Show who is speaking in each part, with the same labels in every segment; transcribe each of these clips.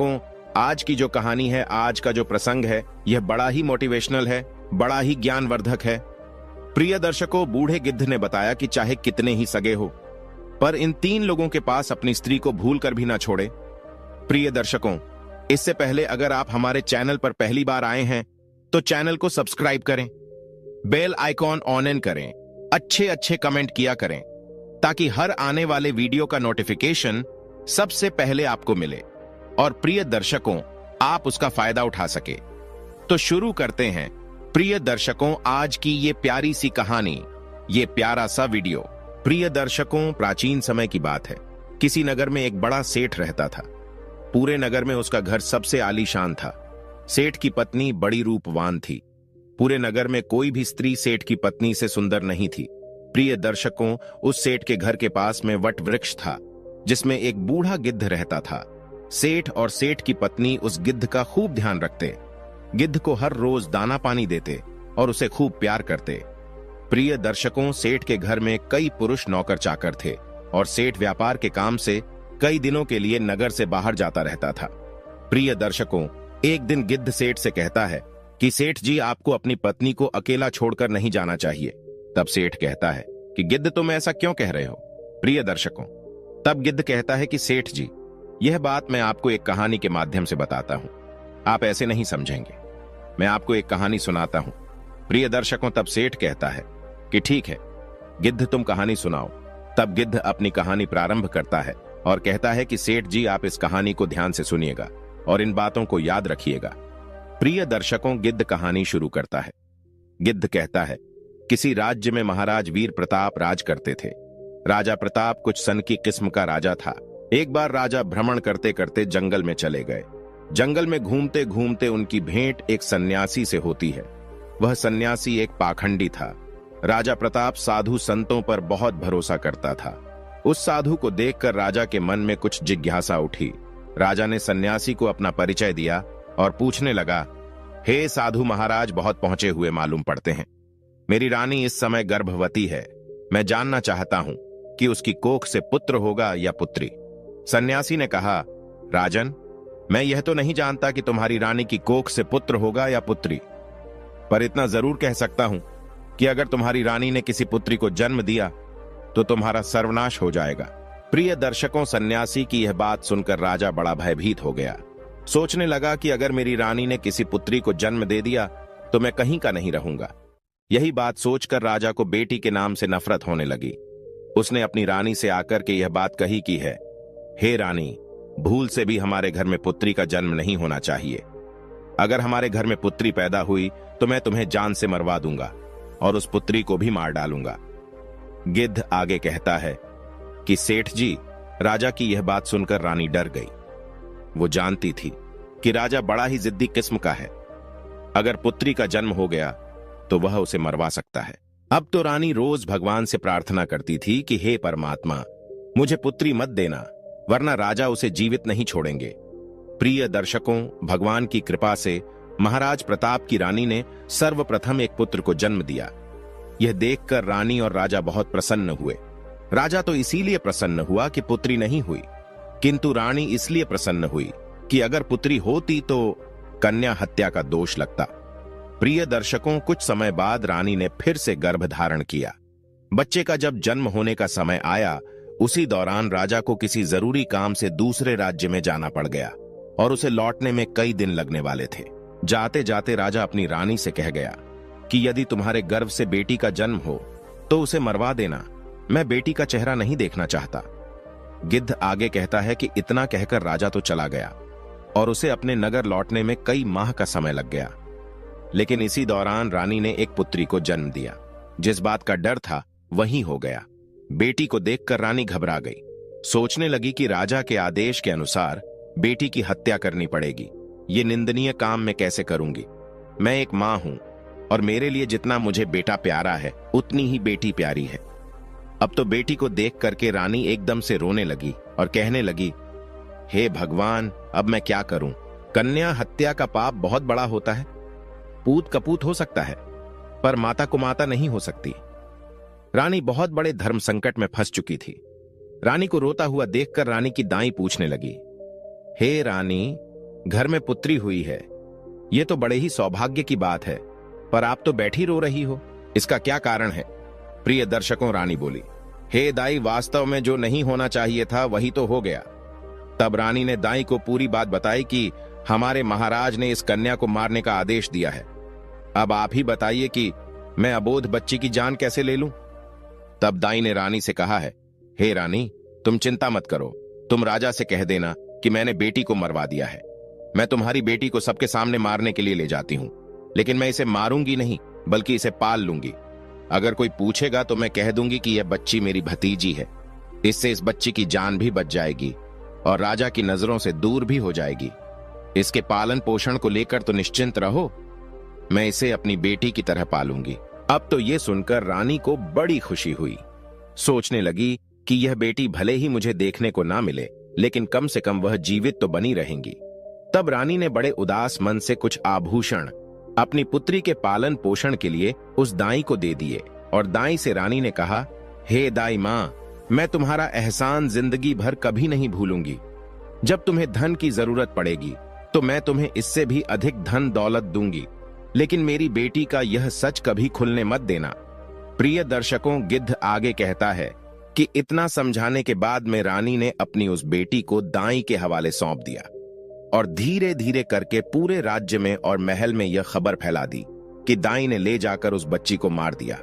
Speaker 1: दर्शकों, आज की जो कहानी है, आज का जो प्रसंग है, यह बड़ा ही मोटिवेशनल है, बड़ा ही ज्ञानवर्धक है। प्रिय दर्शकों, बूढ़े गिद्ध ने बताया कि चाहे कितने ही सगे हो, पर इन 3 लोगों के पास अपनी स्त्री को भूल कर भी ना छोड़े। प्रिय दर्शकों, इससे पहले अगर आप हमारे चैनल पर पहली बार आए हैं तो चैनल को सब्सक्राइब करें, बेल आइकॉन ऑन करें, अच्छे अच्छे कमेंट किया करें ताकि हर आने वाले वीडियो का नोटिफिकेशन सबसे पहले आपको मिले और प्रिय दर्शकों आप उसका फायदा उठा सके। तो शुरू करते हैं प्रिय दर्शकों आज की ये प्यारी सी कहानी, ये प्यारा सा वीडियो। प्रिय दर्शकों, प्राचीन समय की बात है। किसी नगर में एक बड़ा सेठ रहता था। पूरे नगर में उसका घर सबसे आलीशान था। सेठ की पत्नी बड़ी रूपवान थी। पूरे नगर में कोई भी स्त्री सेठ की पत्नी से सुंदर नहीं थी। प्रिय दर्शकों, उस सेठ के घर के पास में वट वृक्ष था जिसमें एक बूढ़ा गिद्ध रहता था। सेठ और सेठ की पत्नी उस गिद्ध का खूब ध्यान रखते, गिद्ध को हर रोज दाना पानी देते और उसे खूब प्यार करते। प्रिय दर्शकों, सेठ के घर में कई पुरुष नौकर चाकर थे और सेठ व्यापार के काम से कई दिनों के लिए नगर से बाहर जाता रहता था। प्रिय दर्शकों, एक दिन गिद्ध सेठ से कहता है कि सेठ जी, आपको अपनी पत्नी को अकेला छोड़कर नहीं जाना चाहिए। तब सेठ कहता है कि गिद्ध, तुम ऐसा क्यों कह रहे हो? प्रिय दर्शकों, तब गिद्ध कहता है कि सेठ जी, यह बात मैं आपको एक कहानी के माध्यम से बताता हूं, आप ऐसे नहीं समझेंगे। मैं आपको एक कहानी सुनाता हूं। प्रिय दर्शकों, तब सेठ कहता है कि ठीक है गिद्ध, तुम कहानी सुनाओ। तब गिद्ध अपनी कहानी प्रारंभ करता है और कहता है कि सेठ जी, आप इस कहानी को ध्यान से सुनिएगा और इन बातों को याद रखिएगा। प्रिय दर्शकों, गिद्ध कहानी शुरू करता है। गिद्ध कहता है, किसी राज्य में महाराज वीर प्रताप राज करते थे। राजा प्रताप कुछ सन की किस्म का राजा था। एक बार राजा भ्रमण करते करते जंगल में चले गए। जंगल में घूमते घूमते उनकी भेंट एक सन्यासी से होती है। वह सन्यासी एक पाखंडी था। राजा प्रताप साधु संतों पर बहुत भरोसा करता था। उस साधु को देखकर राजा के मन में कुछ जिज्ञासा उठी। राजा ने सन्यासी को अपना परिचय दिया और पूछने लगा, हे साधु महाराज, बहुत पहुंचे हुए मालूम पड़ते हैं। मेरी रानी इस समय गर्भवती है। मैं जानना चाहता हूं कि उसकी कोख से पुत्र होगा या पुत्री। सन्यासी ने कहा, राजन, मैं यह तो नहीं जानता कि तुम्हारी रानी की कोख से पुत्र होगा या पुत्री, पर इतना जरूर कह सकता हूं कि अगर तुम्हारी रानी ने किसी पुत्री को जन्म दिया तो तुम्हारा सर्वनाश हो जाएगा। प्रिय दर्शकों, सन्यासी की यह बात सुनकर राजा बड़ा भयभीत हो गया। सोचने लगा कि अगर मेरी रानी ने किसी पुत्री को जन्म दे दिया तो मैं कहीं का नहीं रहूंगा। यही बात सोचकर राजा को बेटी के नाम से नफरत होने लगी। उसने अपनी रानी से आकर के यह बात कही कि है, हे रानी, भूल से भी हमारे घर में पुत्री का जन्म नहीं होना चाहिए। अगर हमारे घर में पुत्री पैदा हुई तो मैं तुम्हें जान से मरवा दूंगा और उस पुत्री को भी मार डालूंगा। गिद्ध आगे कहता है कि सेठ जी, राजा की यह बात सुनकर रानी डर गई। वो जानती थी कि राजा बड़ा ही जिद्दी किस्म का है। अगर पुत्री का जन्म हो गया तो वह उसे मरवा सकता है। अब तो रानी रोज भगवान से प्रार्थना करती थी कि हे परमात्मा, मुझे पुत्री मत देना, वरना राजा उसे जीवित नहीं छोड़ेंगे। प्रिय दर्शकों, भगवान की कृपा से महाराज प्रताप की रानी ने सर्वप्रथम एक पुत्र को जन्म दिया। यह देखकर रानी और राजा बहुत प्रसन्न हुए। राजा तो इसीलिए प्रसन्न हुआ कि पुत्री नहीं हुई, किंतु रानी इसलिए प्रसन्न हुई कि अगर पुत्री होती तो कन्या हत्या का दोष लगता। प्रिय दर्शकों, कुछ समय बाद रानी ने फिर से गर्भ धारण किया। बच्चे का जब जन्म होने का समय आया, उसी दौरान राजा को किसी जरूरी काम से दूसरे राज्य में जाना पड़ गया और उसे लौटने में कई दिन लगने वाले थे। जाते जाते राजा अपनी रानी से कह गया कि यदि तुम्हारे गर्भ से बेटी का जन्म हो तो उसे मरवा देना, मैं बेटी का चेहरा नहीं देखना चाहता। गिद्ध आगे कहता है कि इतना कहकर राजा तो चला गया और उसे अपने नगर लौटने में कई माह का समय लग गया। लेकिन इसी दौरान रानी ने एक पुत्री को जन्म दिया। जिस बात का डर था वही हो गया। बेटी को देखकर रानी घबरा गई। सोचने लगी कि राजा के आदेश के अनुसार बेटी की हत्या करनी पड़ेगी। ये निंदनीय काम मैं कैसे करूंगी? मैं एक मां हूं और मेरे लिए जितना मुझे बेटा प्यारा है उतनी ही बेटी प्यारी है। अब तो बेटी को देख करके रानी एकदम से रोने लगी और कहने लगी, हे भगवान, अब मैं क्या करूं? कन्या हत्या का पाप बहुत बड़ा होता है। पूत कपूत हो सकता है पर माता कुमाता नहीं हो सकती। रानी बहुत बड़े धर्म संकट में फंस चुकी थी। रानी को रोता हुआ देखकर रानी की दाई पूछने लगी, हे रानी, घर में पुत्री हुई है, ये तो बड़े ही सौभाग्य की बात है, पर आप तो बैठी रो रही हो, इसका क्या कारण है? प्रिय दर्शकों, रानी बोली, हे दाई, वास्तव में जो नहीं होना चाहिए था वही तो हो गया। तब रानी ने दाई को पूरी बात बताई कि हमारे महाराज ने इस कन्या को मारने का आदेश दिया है। अब आप ही बताइए कि मैं अबोध बच्ची की जान कैसे ले लूं? तब दाई ने रानी से कहा है, हे रानी, तुम चिंता मत करो, तुम राजा से कह देना कि मैंने बेटी को मरवा दिया है। मैं तुम्हारी बेटी को सबके सामने मारने के लिए ले जाती हूं, लेकिन मैं इसे मारूंगी नहीं, बल्कि इसे पाल लूंगी। अगर कोई पूछेगा तो मैं कह दूंगी कि यह बच्ची मेरी भतीजी है। इससे इस बच्ची की जान भी बच जाएगी और राजा की नजरों से दूर भी हो जाएगी। इसके पालन पोषण को लेकर तो निश्चिंत रहो, मैं इसे अपनी बेटी की तरह पालूंगी। अब तो यह सुनकर रानी को बड़ी खुशी हुई। सोचने लगी कि यह बेटी भले ही मुझे देखने को ना मिले, लेकिन कम से कम वह जीवित तो बनी रहेंगी। तब रानी ने बड़े उदास मन से कुछ आभूषण अपनी पुत्री के पालन पोषण के लिए उस दाई को दे दिए और दाई से रानी ने कहा, हे दाई मां, मैं तुम्हारा एहसान जिंदगी भर कभी नहीं भूलूंगी। जब तुम्हें धन की जरूरत पड़ेगी तो मैं तुम्हें इससे भी अधिक धन दौलत दूंगी, लेकिन मेरी बेटी का यह सच कभी खुलने मत देना। प्रिय दर्शकों, गिद्ध आगे कहता है कि इतना समझाने के बाद में रानी ने अपनी उस बेटी को दाई के हवाले सौंप दिया और धीरे धीरे करके पूरे राज्य में और महल में यह खबर फैला दी कि दाई ने ले जाकर उस बच्ची को मार दिया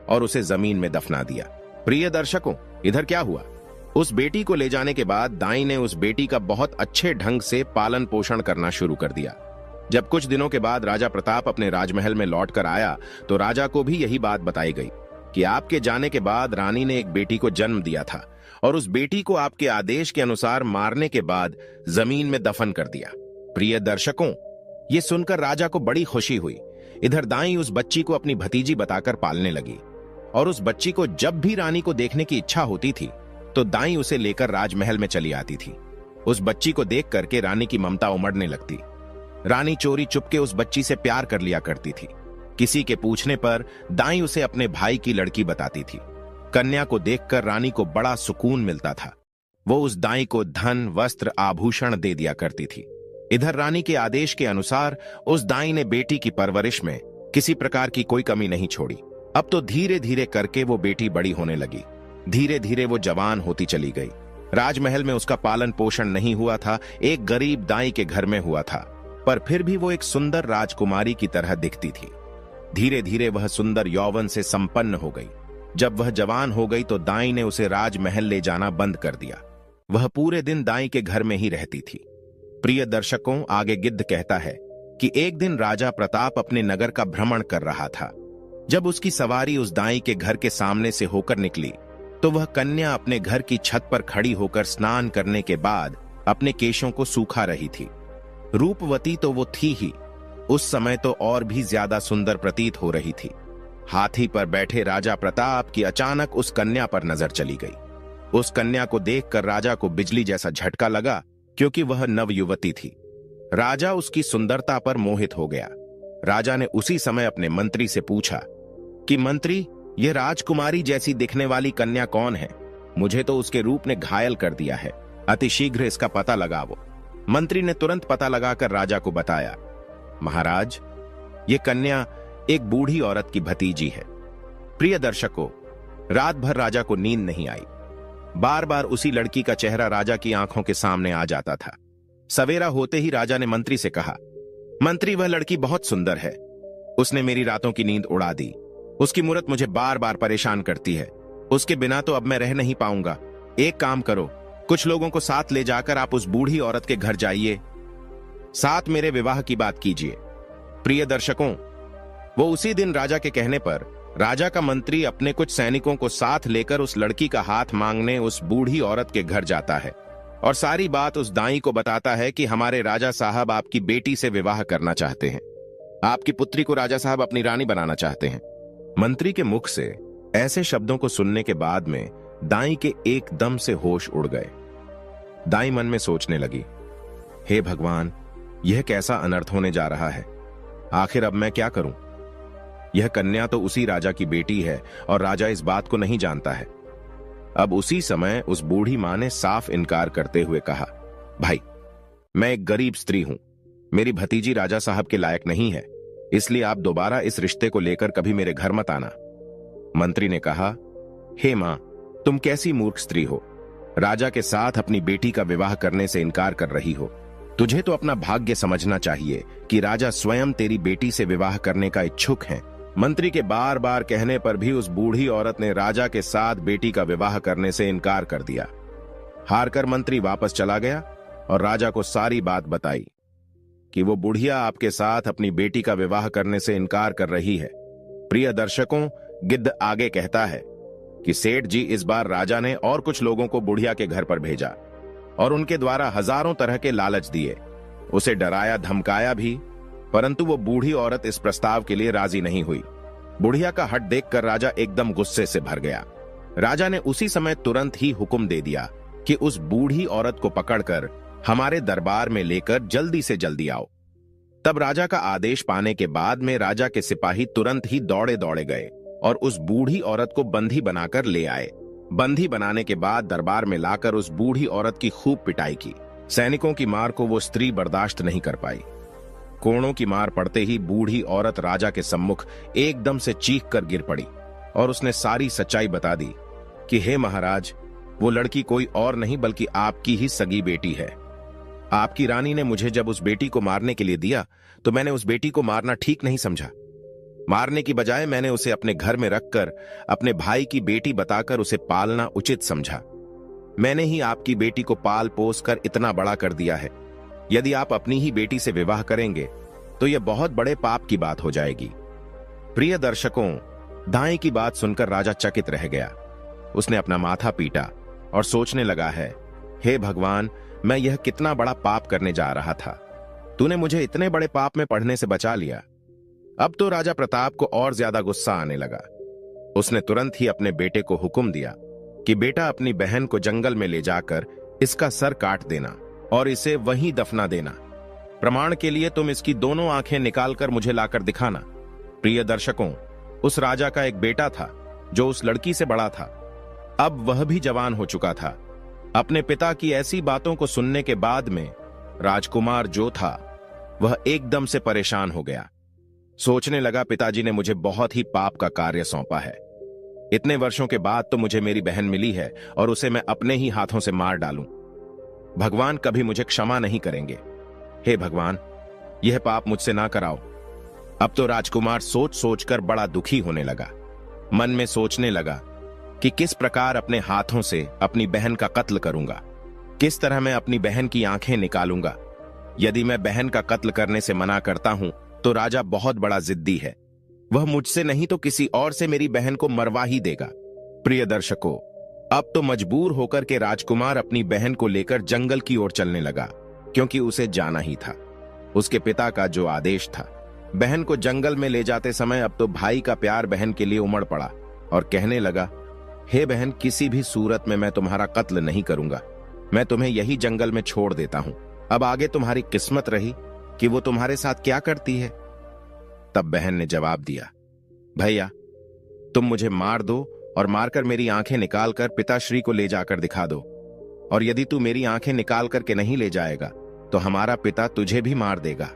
Speaker 1: और उसे जमीन में दफना दिया। प्रिय दर्शकों, इधर क्या हुआ? उस बेटी को ले जाने के बाद दाई ने उस बेटी का बहुत अच्छे ढंग से पालन पोषण करना शुरू कर दिया। जब कुछ दिनों के बाद राजा प्रताप अपने राजमहल में लौट कर आया तो राजा को भी यही बात बताई गई कि आपके जाने के बाद रानी ने एक बेटी को जन्म दिया था और उस बेटी को आपके आदेश के अनुसार मारने के बाद जमीन में दफन कर दिया। प्रिय दर्शकों, ये सुनकर राजा को बड़ी खुशी हुई। इधर दाई उस बच्ची को अपनी भतीजी बताकर पालने लगी और उस बच्ची को जब भी रानी को देखने की इच्छा होती थी तो दाई उसे लेकर राजमहल में चली आती थी। उस बच्ची को देख करके रानी की ममता उमड़ने लगती। रानी चोरी चुपके उस बच्ची से प्यार कर लिया करती थी। किसी के पूछने पर दाई उसे अपने भाई की लड़की बताती थी। कन्या को देखकर रानी को बड़ा सुकून मिलता था। वो उस दाई को धन, वस्त्र, आभूषण दे दिया करती थी। इधर रानी के आदेश के अनुसार उस दाई ने बेटी की परवरिश में किसी प्रकार की कोई कमी नहीं छोड़ी। अब तो धीरे धीरे करके वो बेटी बड़ी होने लगी। धीरे धीरे वो जवान होती चली गई। राजमहल में उसका पालन पोषण नहीं हुआ था, एक गरीब दाई के घर में हुआ था, पर फिर भी वो एक सुंदर राजकुमारी की तरह दिखती थी। धीरे धीरे वह सुंदर यौवन से संपन्न हो गई। जब वह जवान हो गई तो दाई ने उसे राजमहल ले जाना बंद कर दिया। वह पूरे दिन दाई के घर में ही रहती थी। प्रिय दर्शकों, आगे गिद्ध कहता है कि एक दिन राजा प्रताप अपने नगर का भ्रमण कर रहा था। जब उसकी सवारी उस दाई के घर के सामने से होकर निकली तो वह कन्या अपने घर की छत पर खड़ी होकर स्नान करने के बाद अपने केशों को सूखा रही थी। रूपवती तो वो थी ही, उस समय तो और भी ज्यादा सुंदर प्रतीत हो रही थी। हाथी पर बैठे राजा प्रताप की अचानक उस कन्या पर नजर चली गई। उस कन्या को देखकर राजा को बिजली जैसा झटका लगा, क्योंकि वह नवयुवती थी। राजा उसकी सुंदरता पर मोहित हो गया। राजा ने उसी समय अपने मंत्री से पूछा कि मंत्री, यह राजकुमारी जैसी दिखने वाली कन्या कौन है? मुझे तो उसके रूप ने घायल कर दिया है, अतिशीघ्र इसका पता लगाओ। मंत्री ने तुरंत पता लगाकर राजा को बताया, महाराज, ये कन्या एक बूढ़ी औरत की भतीजी है। प्रिय दर्शकों, रात भर राजा को नींद नहीं आई। बार बार उसी लड़की का चेहरा राजा की आंखों के सामने आ जाता था। सवेरा होते ही राजा ने मंत्री से कहा, मंत्री, वह लड़की बहुत सुंदर है, उसने मेरी रातों की नींद उड़ा दी। उसकी मूरत मुझे बार बार परेशान करती है। उसके बिना तो अब मैं रह नहीं पाऊंगा। एक काम करो, कुछ लोगों को साथ ले जाकर आप उस बूढ़ी औरत के घर जाइए, साथ मेरे विवाह की बात कीजिए। प्रिय दर्शकों, वो उसी दिन राजा के कहने पर राजा का मंत्री अपने कुछ सैनिकों को साथ लेकर उस लड़की का हाथ मांगने उस बूढ़ी औरत के घर जाता है और सारी बात उस दाई को बताता है कि हमारे राजा साहब आपकी बेटी से विवाह करना चाहते हैं। आपकी पुत्री को राजा साहब अपनी रानी बनाना चाहते हैं। मंत्री के मुख से ऐसे शब्दों को सुनने के बाद में दाई के एकदम से होश उड़ गए। दाई मन में सोचने लगी, हे भगवान, यह कैसा अनर्थ होने जा रहा है। आखिर अब मैं क्या करूं? यह कन्या तो उसी राजा की बेटी है और राजा इस बात को नहीं जानता है। अब उसी समय उस बूढ़ी मां ने साफ इनकार करते हुए कहा, भाई, मैं एक गरीब स्त्री हूं, मेरी भतीजी राजा साहब के लायक नहीं है, इसलिए आप दोबारा इस रिश्ते को लेकर कभी मेरे घर मत आना। मंत्री ने कहा, हे मां, तुम कैसी मूर्ख स्त्री हो। राजा के साथ अपनी बेटी का विवाह करने से इनकार कर रही हो। तुझे तो अपना भाग्य समझना चाहिए कि राजा स्वयं तेरी बेटी से विवाह करने का इच्छुक हैं। मंत्री के बार बार कहने पर भी उस बूढ़ी औरत ने राजा के साथ बेटी का विवाह करने से इनकार कर दिया। हारकर मंत्री वापस चला गया और राजा को सारी बात बताई कि वो बुढ़िया आपके साथ अपनी बेटी का विवाह करने से इनकार कर रही है। प्रिय दर्शकों, गिद्ध आगे कहता है कि सेठ जी, इस बार राजा ने और कुछ लोगों को बुढ़िया के घर पर भेजा और उनके द्वारा हजारों तरह के लालच दिए। उसे डराया धमकाया भी, परंतु वो बूढ़ी औरत इस प्रस्ताव के लिए राजी नहीं हुई। बुढ़िया का हट देखकर राजा एकदम गुस्से से भर गया। राजा ने उसी समय तुरंत ही हुक्म दे दिया कि उस बूढ़ी औरत को पकड़कर हमारे दरबार में लेकर जल्दी से जल्दी आओ। तब राजा का आदेश पाने के बाद में राजा के सिपाही तुरंत ही दौड़े दौड़े गए और उस बूढ़ी औरत को बंधी बनाकर ले आए। बंधी बनाने के बाद दरबार में लाकर उस बूढ़ी औरत की खूब पिटाई की। सैनिकों की मार को वो स्त्री बर्दाश्त नहीं कर पाई। कोड़ों की मार पड़ते ही बूढ़ी औरत राजा के सम्मुख एकदम से चीख कर गिर पड़ी और उसने सारी सच्चाई बता दी कि हे महाराज, वो लड़की कोई और नहीं बल्कि आपकी ही सगी बेटी है। आपकी रानी ने मुझे जब उस बेटी को मारने के लिए दिया तो मैंने उस बेटी को मारना ठीक नहीं समझा। मारने की बजाय मैंने उसे अपने घर में रखकर अपने भाई की बेटी बताकर उसे पालना उचित समझा। मैंने ही आपकी बेटी को पाल पोस कर इतना बड़ा कर दिया है। यदि आप अपनी ही बेटी से विवाह करेंगे तो यह बहुत बड़े पाप की बात हो जाएगी। प्रिय दर्शकों, दाएं की बात सुनकर राजा चकित रह गया। उसने अपना माथा पीटा और सोचने लगा है, हे भगवान, मैं यह कितना बड़ा पाप करने जा रहा था। तूने मुझे इतने बड़े पाप में पड़ने से बचा लिया। अब तो राजा प्रताप को और ज्यादा गुस्सा आने लगा। उसने तुरंत ही अपने बेटे को हुक्म दिया कि बेटा, अपनी बहन को जंगल में ले जाकर इसका सर काट देना और इसे वहीं दफना देना। प्रमाण के लिए तुम इसकी दोनों आंखें निकालकर मुझे लाकर दिखाना। प्रिय दर्शकों, उस राजा का एक बेटा था जो उस लड़की से बड़ा था। अब वह भी जवान हो चुका था। अपने पिता की ऐसी बातों को सुनने के बाद में राजकुमार जो था वह एकदम से परेशान हो गया। सोचने लगा, पिताजी ने मुझे बहुत ही पाप का कार्य सौंपा है। इतने वर्षों के बाद तो मुझे मेरी बहन मिली है और उसे मैं अपने ही हाथों से मार डालूं। भगवान कभी मुझे क्षमा नहीं करेंगे। हे भगवान, यह पाप मुझसे ना कराओ। अब तो राजकुमार सोच सोचकर बड़ा दुखी होने लगा। मन में सोचने लगा कि किस प्रकार अपने हाथों से अपनी बहन का कत्ल करूंगा, किस तरह मैं अपनी बहन की आंखें निकालूंगा। यदि मैं बहन का कत्ल करने से मना करता हूं तो राजा बहुत बड़ा जिद्दी है। वह मुझसे नहीं तो किसी और से मेरी बहन को मरवा ही देगा। प्रिय दर्शकों, अब तो मजबूर होकर के राजकुमार अपनी बहन को लेकर जंगल की ओर चलने लगा, क्योंकि उसे जाना ही था। उसके पिता का जो आदेश था। बहन को जंगल में ले जाते समय अब तो भाई का प्यार बहन के लिए उमड़ पड़ा और कहने लगा, हे बहन, किसी भी सूरत में मैं तुम्हारा कत्ल नहीं करूंगा। मैं तुम्हें यही जंगल में छोड़ देता हूं। अब आगे तुम्हारी किस्मत रही कि वो तुम्हारे साथ क्या करती है। तब बहन ने जवाब दिया, भैया, तुम मुझे मार दो और मारकर मेरी आंखें निकालकर पिताश्री को ले जाकर दिखा दो, और यदि तू मेरी आंखें निकाल करके नहीं ले जाएगा तो हमारा पिता तुझे भी मार देगा।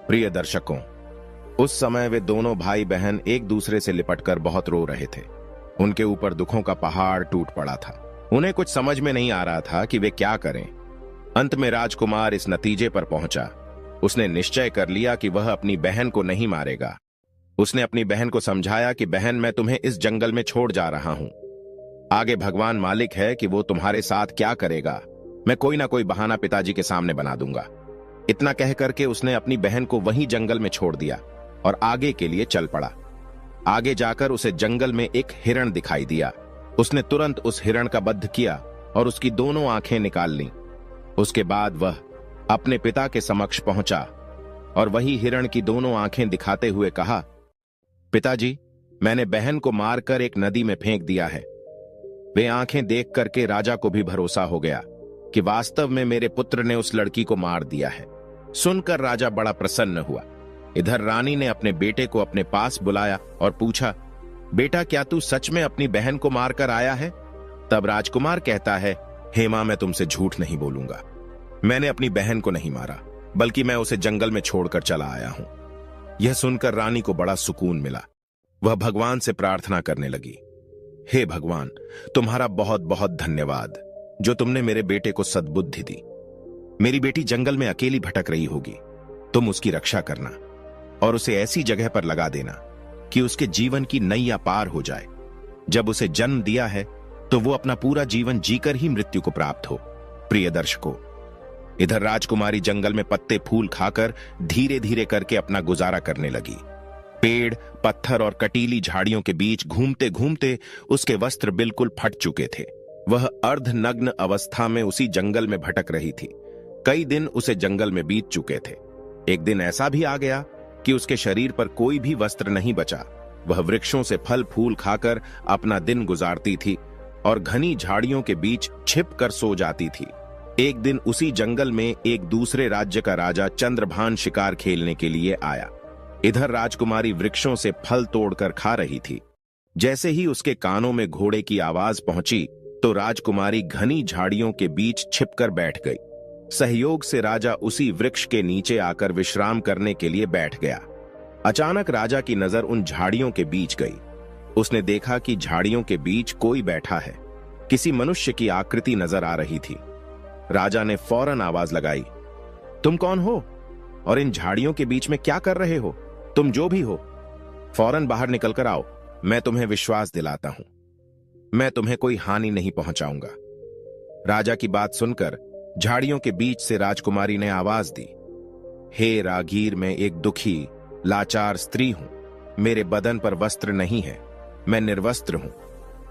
Speaker 1: प्रिय दर्शकों, उस समय वे दोनों भाई बहन एक दूसरे से लिपटकर बहुत रो रहे थे। उनके ऊपर दुखों का पहाड़ टूट पड़ा था। उन्हें कुछ समझ में नहीं आ रहा था कि वे क्या करें। अंत में राजकुमार इस नतीजे पर पहुंचा। उसने निश्चय कर लिया कि वह अपनी बहन को नहीं मारेगा। उसने अपनी बहन को समझाया कि बहन, मैं तुम्हें इस जंगल में छोड़ जा रहा हूं। आगे भगवान मालिक है कि वो तुम्हारे साथ क्या करेगा। मैं कोई ना कोई बहाना पिताजी के सामने बना दूंगा। इतना कह करके उसने अपनी बहन को वहीं जंगल में छोड़ दिया और आगे के लिए चल पड़ा। आगे जाकर उसे जंगल में एक हिरण दिखाई दिया। उसने तुरंत उस हिरण का वध किया और उसकी दोनों आंखें निकाल लीं। उसके बाद वह अपने पिता के समक्ष पहुंचा और वही हिरण की दोनों आंखें दिखाते हुए कहा, पिताजी, मैंने बहन को मारकर एक नदी में फेंक दिया है। वे आंखें देख करके राजा को भी भरोसा हो गया कि वास्तव में मेरे पुत्र ने उस लड़की को मार दिया है। सुनकर राजा बड़ा प्रसन्न हुआ। इधर रानी ने अपने बेटे को अपने पास बुलाया और पूछा, बेटा, क्या तू सच में अपनी बहन को मारकर आया है? तब राजकुमार कहता है, हे मां, मैं तुमसे झूठ नहीं बोलूंगा। मैंने अपनी बहन को नहीं मारा। बल्कि मैं उसे जंगल में छोड़कर चला आया हूं। यह सुनकर रानी को बड़ा सुकून मिला। वह भगवान से प्रार्थना करने लगी, हे भगवान, तुम्हारा बहुत बहुत धन्यवाद जो तुमने मेरे बेटे को सद्बुद्धि दी। मेरी बेटी जंगल में अकेली भटक रही होगी, तुम उसकी रक्षा करना और उसे ऐसी जगह पर लगा देना कि उसके जीवन की नैया पार हो जाए। जब उसे जन्म दिया है तो वो अपना पूरा जीवन जीकर ही मृत्यु को प्राप्त हो। प्रिय दर्शकों, इधर राजकुमारी जंगल में पत्ते फूल खाकर धीरे धीरे करके अपना गुजारा करने लगी। पेड़, पत्थर और कटीली झाड़ियों के बीच घूमते घूमते उसके वस्त्र बिल्कुल फट चुके थे। वह अर्धनग्न अवस्था में उसी जंगल में भटक रही थी। कई दिन उसे जंगल में बीत चुके थे। एक दिन ऐसा भी आ गया कि उसके शरीर पर कोई भी वस्त्र नहीं बचा। वह वृक्षों से फल फूल खाकर अपना दिन गुजारती थी और घनी झाड़ियों के बीच छिप कर सो जाती थी। एक दिन उसी जंगल में एक दूसरे राज्य का राजा चंद्रभान शिकार खेलने के लिए आया। इधर राजकुमारी वृक्षों से फल तोड़कर खा रही थी। जैसे ही उसके कानों में घोड़े की आवाज पहुंची तो राजकुमारी घनी झाड़ियों के बीच छिपकर बैठ गई। सहयोग से राजा उसी वृक्ष के नीचे आकर विश्राम करने के लिए बैठ गया। अचानक राजा की नजर उन झाड़ियों के बीच गई। उसने देखा कि झाड़ियों के बीच कोई बैठा है। किसी मनुष्य की आकृति नजर आ रही थी। राजा ने फौरन आवाज लगाई, तुम कौन हो और इन झाड़ियों के बीच में क्या कर रहे हो? तुम जो भी हो, फौरन बाहर निकलकर आओ। मैं तुम्हें विश्वास दिलाता हूं, मैं तुम्हें कोई हानि नहीं पहुंचाऊंगा। राजा की बात सुनकर झाड़ियों के बीच से राजकुमारी ने आवाज दी, हे रागीर, मैं एक दुखी लाचार स्त्री हूं। मेरे बदन पर वस्त्र नहीं है, मैं निर्वस्त्र हूं।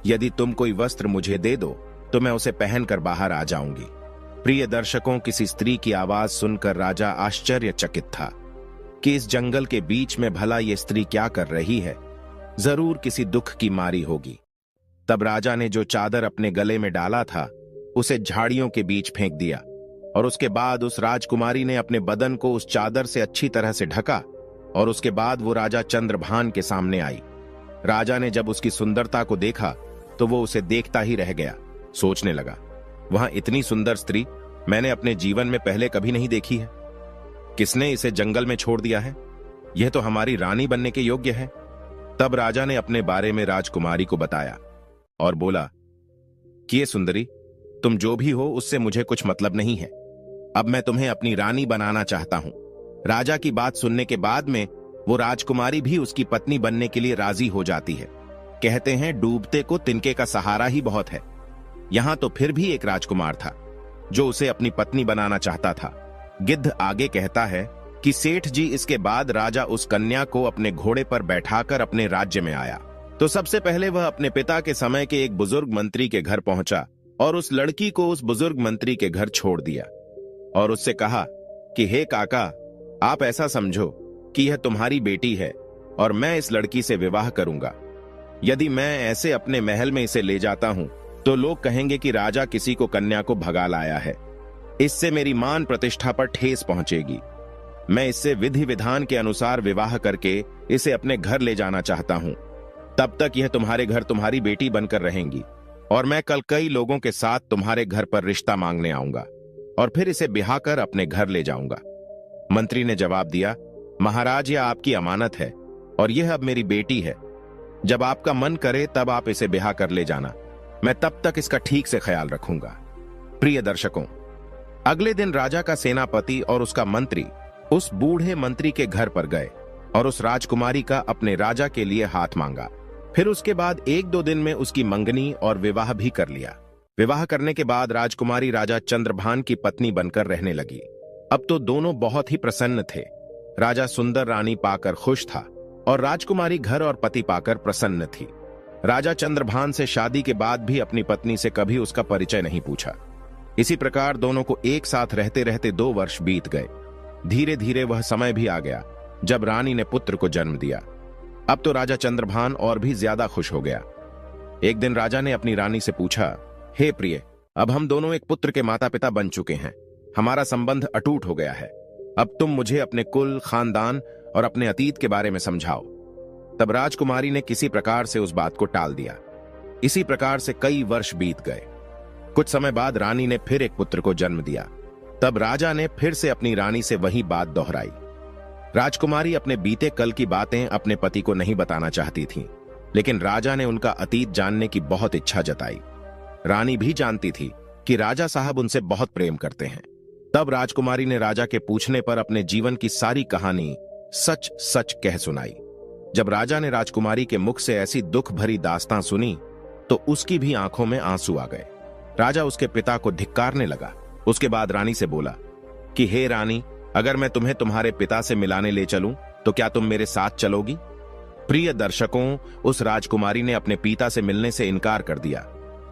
Speaker 1: यदि तुम कोई वस्त्र मुझे दे दो तो मैं उसे पहनकर बाहर आ जाऊंगी। प्रिय दर्शकों, किसी स्त्री की आवाज सुनकर राजा आश्चर्यचकित था कि इस जंगल के बीच में भला ये स्त्री क्या कर रही है। जरूर किसी दुख की मारी होगी। तब राजा ने जो चादर अपने गले में डाला था उसे झाड़ियों के बीच फेंक दिया और उसके बाद उस राजकुमारी ने अपने बदन को उस चादर से अच्छी तरह से ढका और उसके बाद वो राजा चंद्रभान के सामने आई। राजा ने जब उसकी सुंदरता को देखा तो वो उसे देखता ही रह गया। सोचने लगा, वहां इतनी सुंदर स्त्री मैंने अपने जीवन में पहले कभी नहीं देखी है। किसने इसे जंगल में छोड़ दिया है? यह तो हमारी रानी बनने के योग्य है। तब राजा ने अपने बारे में राजकुमारी को बताया और बोला कि ये सुंदरी, तुम जो भी हो उससे मुझे कुछ मतलब नहीं है। अब मैं तुम्हें अपनी रानी बनाना चाहता हूं। राजा की बात सुनने के बाद में वो राजकुमारी भी उसकी पत्नी बनने के लिए राजी हो जाती है। कहते हैं डूबते को तिनके का सहारा ही बहुत है। यहां तो फिर भी एक राजकुमार था जो उसे अपनी पत्नी बनाना चाहता था। गिद्ध आगे कहता है कि सेठ जी इसके बाद राजा उस कन्या को अपने घोड़े पर बैठाकर अपने राज्य में आया। तो सबसे पहले वह अपने पिता के समय के एक बुजुर्ग मंत्री के घर पहुंचा और उस लड़की को उस बुजुर्ग मंत्री के घर छोड़ दिया और उससे कहा कि हे काका, आप ऐसा समझो कि यह तुम्हारी बेटी है और मैं इस लड़की से विवाह करूंगा। यदि मैं ऐसे अपने महल में इसे ले जाता हूं तो लोग कहेंगे कि राजा किसी को कन्या को भगा लाया है। इससे मेरी मान प्रतिष्ठा पर ठेस पहुंचेगी। मैं इससे विधि विधान के अनुसार विवाह करके इसे अपने घर ले जाना चाहता हूं। तब तक यह तुम्हारे घर तुम्हारी बेटी बनकर रहेंगी और मैं कल कई लोगों के साथ तुम्हारे घर पर रिश्ता मांगने आऊंगा और फिर इसे ब्याह कर अपने घर ले जाऊंगा। मंत्री ने जवाब दिया, महाराज, यह आपकी अमानत है और यह अब मेरी बेटी है। जब आपका मन करे तब आप इसे ब्याह कर ले जाना। मैं तब तक इसका ठीक से ख्याल रखूंगा। प्रिय दर्शकों, अगले दिन राजा का सेनापति और उसका मंत्री उस बूढ़े मंत्री के घर पर गए और उस राजकुमारी का अपने राजा के लिए हाथ मांगा। फिर उसके बाद 1-2 दिन में उसकी मंगनी और विवाह भी कर लिया। विवाह करने के बाद राजकुमारी राजा चंद्रभान की पत्नी बनकर रहने लगी। अब तो दोनों बहुत ही प्रसन्न थे। राजा सुंदर रानी पाकर खुश था और राजकुमारी घर और पति पाकर प्रसन्न थी। राजा चंद्रभान से शादी के बाद भी अपनी पत्नी से कभी उसका परिचय नहीं पूछा। इसी प्रकार दोनों को एक साथ रहते रहते 2 वर्ष बीत गए। धीरे धीरे वह समय भी आ गया जब रानी ने पुत्र को जन्म दिया। अब तो राजा चंद्रभान और भी ज्यादा खुश हो गया। एक दिन राजा ने अपनी रानी से पूछा, हे प्रिय, अब हम दोनों एक पुत्र के माता पिता बन चुके हैं। हमारा संबंध अटूट हो गया है। अब तुम मुझे अपने कुल, खानदान और अपने अतीत के बारे में समझाओ। तब राजकुमारी ने किसी प्रकार से उस बात को टाल दिया। इसी प्रकार से कई वर्ष बीत गए। कुछ समय बाद रानी ने फिर एक पुत्र को जन्म दिया। तब राजा ने फिर से अपनी रानी से वही बात दोहराई। राजकुमारी अपने बीते कल की बातें अपने पति को नहीं बताना चाहती थीं, लेकिन राजा ने उनका अतीत जानने की बहुत इच्छा जताई। रानी भी जानती थी कि राजा साहब उनसे बहुत प्रेम करते हैं। तब राजकुमारी ने राजा के पूछने पर अपने जीवन की सारी कहानी सच सच कह सुनाई। जब राजा ने राजकुमारी के मुख से ऐसी दुख भरी दास्तां सुनी तो उसकी भी आंखों में आंसू आ गए। राजा उसके पिता को धिक्कारने लगा। उसके बाद रानी से बोला कि हे रानी, अगर मैं तुम्हें तुम्हारे पिता से मिलाने ले चलूं तो क्या तुम मेरे साथ चलोगी? प्रिय दर्शकों, उस राजकुमारी ने अपने पिता से मिलने से इनकार कर दिया।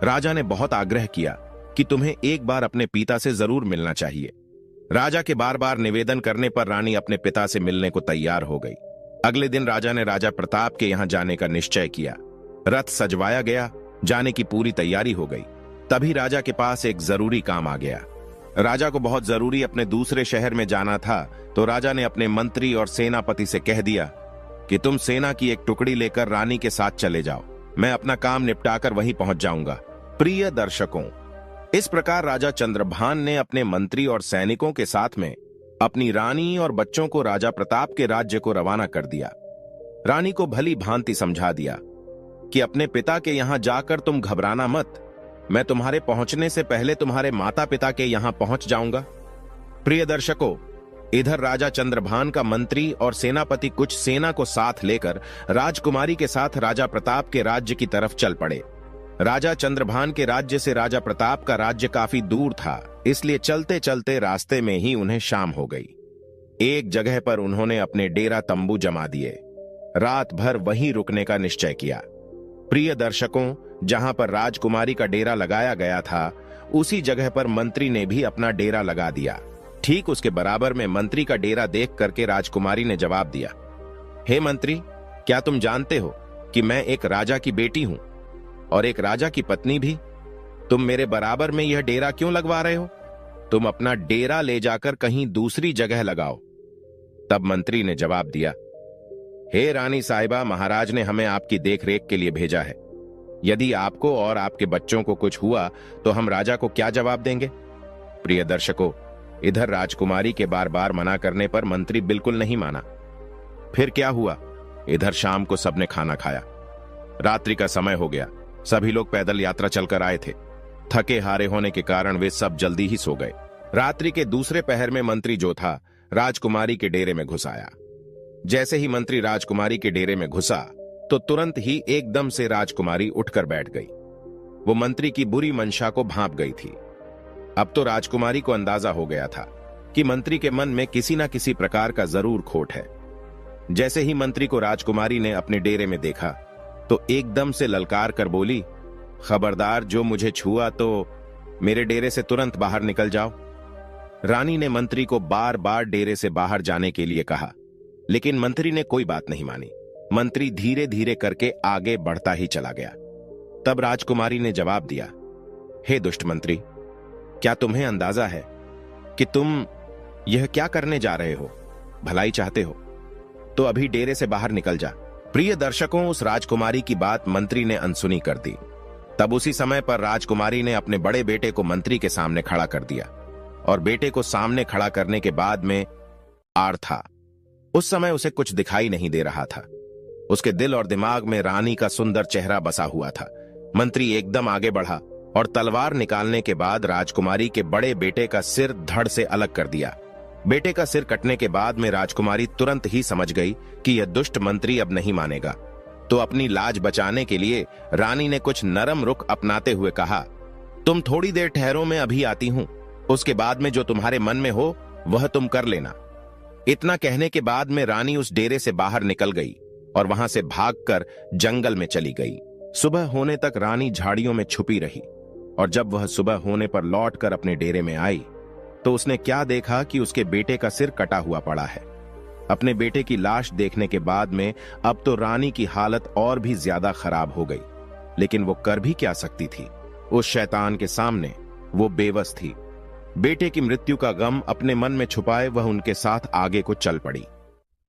Speaker 1: राजा ने बहुत आग्रह किया कि तुम्हें एक बार अपने पिता से जरूर मिलना चाहिए। राजा के बार बार निवेदन करने पर रानी अपने पिता से मिलने को तैयार हो गई। अगले दिन राजा ने राजा प्रताप के यहां जाने का निश्चय किया। रथ सजवाया गया, जाने की पूरी तैयारी हो गई। तभी राजा के पास एक जरूरी काम आ गया। राजा को बहुत जरूरी अपने दूसरे शहर में जाना था, तो राजा ने अपने मंत्री और सेनापति से कह दिया कि तुम सेना की एक टुकड़ी लेकर रानी के साथ चले जाओ, मैं अपना काम निपटाकर वहीं पहुंच जाऊंगा। प्रिय दर्शकों, इस प्रकार राजा चंद्रभान ने अपने मंत्री और सैनिकों के साथ में अपनी रानी और बच्चों को राजा प्रताप के राज्य को रवाना कर दिया। रानी को भली भांति समझा दिया कि अपने पिता के यहां जाकर तुम घबराना मत, मैं तुम्हारे पहुंचने से पहले तुम्हारे माता पिता के यहां पहुंच जाऊंगा। प्रिय दर्शकों, इधर राजा चंद्रभान का मंत्री और सेनापति कुछ सेना को साथ लेकर राजकुमारी के साथ राजा प्रताप के राज्य की तरफ चल पड़े। राजा चंद्रभान के राज्य से राजा प्रताप का राज्य काफी दूर था, इसलिए चलते चलते रास्ते में ही उन्हें शाम हो गई। एक जगह पर उन्होंने अपने डेरा तंबू जमा दिए। रात भर वहीं रुकने का निश्चय किया। प्रिय दर्शकों, जहां पर राजकुमारी का डेरा लगाया गया था, उसी जगह पर मंत्री ने भी अपना डेरा लगा दिया। ठीक उसके बराबर में मंत्री का डेरा देख करके राजकुमारी ने जवाब दिया, हे मंत्री, क्या तुम जानते हो कि मैं एक राजा की बेटी हूं और एक राजा की पत्नी भी? तुम मेरे बराबर में यह डेरा क्यों लगवा रहे हो? तुम अपना डेरा ले जाकर कहीं दूसरी जगह लगाओ। तब मंत्री ने जवाब दिया, हे रानी साहिबा, महाराज ने हमें आपकी देखरेख के लिए भेजा है। यदि आपको और आपके बच्चों को कुछ हुआ तो हम राजा को क्या जवाब देंगे? प्रिय दर्शकों, इधर राजकुमारी के बार बार मना करने पर मंत्री बिल्कुल नहीं माना। फिर क्या हुआ? इधर शाम को सबने खाना खाया। रात्रि का समय हो गया। सभी लोग पैदल यात्रा चलकर आए थे। थके हारे होने के कारण वे सब जल्दी ही सो गए। रात्रि के दूसरे पहर में मंत्री जो था, राजकुमारी के डेरे में घुस आया। जैसे ही मंत्री राजकुमारी के डेरे में घुसा तो तुरंत ही एकदम से राजकुमारी उठकर बैठ गई। वो मंत्री की बुरी मंशा को भांप गई थी। अब तो राजकुमारी को अंदाजा हो गया था कि मंत्री के मन में किसी न किसी प्रकार का जरूर खोट है। जैसे ही मंत्री को राजकुमारी ने अपने डेरे में देखा तो एकदम से ललकार कर बोली, खबरदार, जो मुझे छुआ तो मेरे डेरे से तुरंत बाहर निकल जाओ। रानी ने मंत्री को बार बार डेरे से बाहर जाने के लिए कहा, लेकिन मंत्री ने कोई बात नहीं मानी। मंत्री धीरे धीरे करके आगे बढ़ता ही चला गया। तब राजकुमारी ने जवाब दिया, हे दुष्ट मंत्री, क्या तुम्हें अंदाजा है कि तुम यह क्या करने जा रहे हो? भलाई चाहते हो तो अभी डेरे से बाहर निकल जा। प्रिय दर्शकों, उस राजकुमारी की बात मंत्री ने अनसुनी कर दी। तब उसी समय पर राजकुमारी ने अपने बड़े बेटे को मंत्री के सामने खड़ा कर दिया और बेटे को सामने खड़ा करने के बाद में आड़ था। उस समय उसे कुछ दिखाई नहीं दे रहा था। उसके दिल और दिमाग में रानी का सुंदर चेहरा बसा हुआ था। मंत्री एकदम आगे बढ़ा और तलवार निकालने के बाद राजकुमारी के बड़े बेटे का सिर धड़ से अलग कर दिया। बेटे का सिर कटने के बाद में राजकुमारी तुरंत ही समझ गई कि यह दुष्ट मंत्री अब नहीं मानेगा। तो अपनी लाज बचाने के लिए रानी ने कुछ नरम रुख अपनाते हुए कहा, तुम थोड़ी देर ठहरो, मैं अभी आती हूं। उसके बाद में जो तुम्हारे मन में हो वह तुम कर लेना। इतना कहने के बाद में रानी उस डेरे से बाहर निकल गई और वहां से भागकर जंगल में चली गई। सुबह होने तक रानी झाड़ियों में छुपी रही और जब वह सुबह होने पर लौटकर अपने डेरे में आई तो उसने क्या देखा कि उसके बेटे का सिर कटा हुआ पड़ा है। अपने बेटे की लाश देखने के बाद में अब तो रानी की हालत और भी ज्यादा खराब हो गई, लेकिन वो कर भी क्या सकती थी? उस शैतान के सामने वो बेबस थी। बेटे की मृत्यु का गम अपने मन में छुपाए वह उनके साथ आगे को चल पड़ी।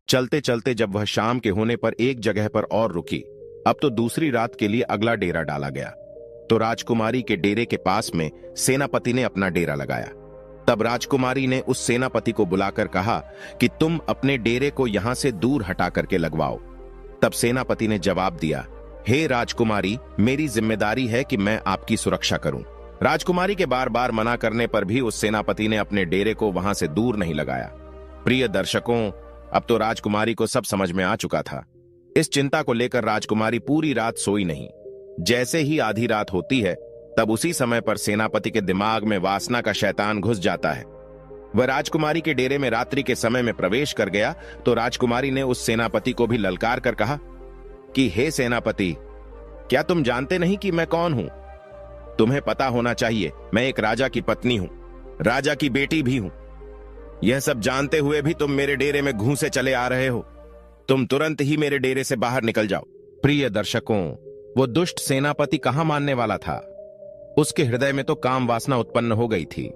Speaker 1: चलते चलते जब वह शाम के होने पर एक जगह पर और रुकी, अब तो दूसरी रात के लिए अगला डेरा डाला गया। तो राजकुमारी के डेरे के पास में सेनापति ने अपना डेरा लगाया। तब राजकुमारी ने उस सेनापति को बुलाकर कहा कि तुम अपने डेरे को यहां से दूर हटा करके लगवाओ। तब सेनापति ने जवाब दिया, हे राजकुमारी, मेरी जिम्मेदारी है कि मैं आपकी सुरक्षा करूं। राजकुमारी के बार बार मना करने पर भी उस सेनापति ने अपने डेरे को वहां से दूर नहीं लगाया। प्रिय दर्शकों, अब तो राजकुमारी को सब समझ में आ चुका था। इस चिंता को लेकर राजकुमारी पूरी रात सोई नहीं। जैसे ही आधी रात होती है, तब उसी समय पर सेनापति के दिमाग में वासना का शैतान घुस जाता है। वह राजकुमारी के डेरे में रात्रि के समय में प्रवेश कर गया तो राजकुमारी ने उस सेनापति को भी ललकार कर कहा कि हे सेनापति, क्या तुम जानते नहीं कि मैं कौन हूं? तुम्हें पता होना चाहिए, मैं एक राजा की पत्नी हूं, राजा की बेटी भी हूं। यह सब जानते हुए भी तुम मेरे डेरे में घूंसे चले आ रहे हो। तुम तुरंत ही मेरे डेरे से बाहर निकल जाओ। प्रिय दर्शकों, वो दुष्ट सेनापति कहां मानने वाला था। उसके हृदय में तो काम वासना उत्पन्न हो गई थी।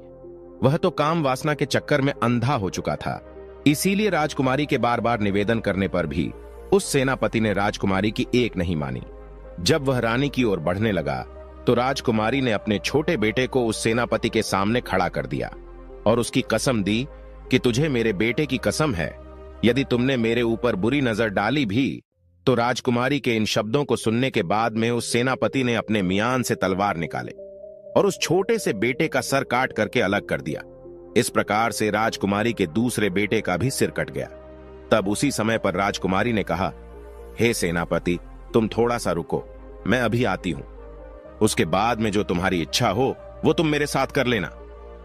Speaker 1: वह तो काम वासना के चक्कर में अंधा हो चुका था। इसीलिए राजकुमारी के बार बार निवेदन करने पर भी उस सेनापति ने राजकुमारी की एक नहीं मानी। जब वह रानी की ओर बढ़ने लगा तो राजकुमारी ने अपने छोटे बेटे को उस सेनापति के सामने खड़ा कर दिया और उसकी कसम दी कि तुझे मेरे बेटे की कसम है, यदि तुमने मेरे ऊपर बुरी नजर डाली भी तो। राजकुमारी के इन शब्दों को सुनने के बाद में उस सेनापति ने अपने मियान से तलवार निकाले और उस छोटे से बेटे का सर काट करके अलग कर दिया। इस प्रकार से राजकुमारी के दूसरे बेटे का भी सिर कट गया। तब उसी समय पर राजकुमारी ने कहा, हे सेनापति, तुम थोड़ा सा रुको, मैं अभी आती हूं। उसके बाद में जो तुम्हारी इच्छा हो वो तुम मेरे साथ कर लेना।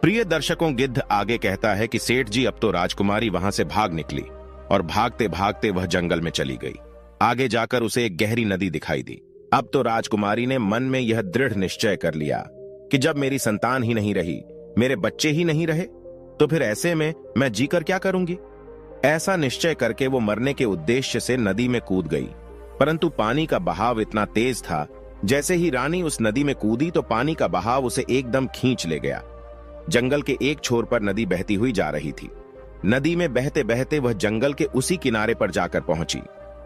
Speaker 1: प्रिय दर्शकों, गिद्ध आगे कहता है कि सेठ जी, अब तो राजकुमारी वहां से भाग निकली और भागते भागते वह जंगल में चली गई। आगे जाकर उसे एक गहरी नदी दिखाई दी। अब तो राजकुमारी ने मन में यह दृढ़ निश्चय कर लिया कि जब मेरी संतान ही नहीं रही, मेरे बच्चे ही नहीं रहे, तो फिर ऐसे में मैं जीकर क्या करूंगी। ऐसा निश्चय करके वो मरने के उद्देश्य से नदी में कूद गई। परंतु पानी का बहाव इतना तेज था, जैसे ही रानी उस नदी में कूदी तो पानी का बहाव उसे एकदम खींच ले गया। जंगल के एक छोर पर नदी बहती हुई जा रही थी। नदी में बहते बहते वह जंगल के उसी किनारे पर जाकर पहुंची।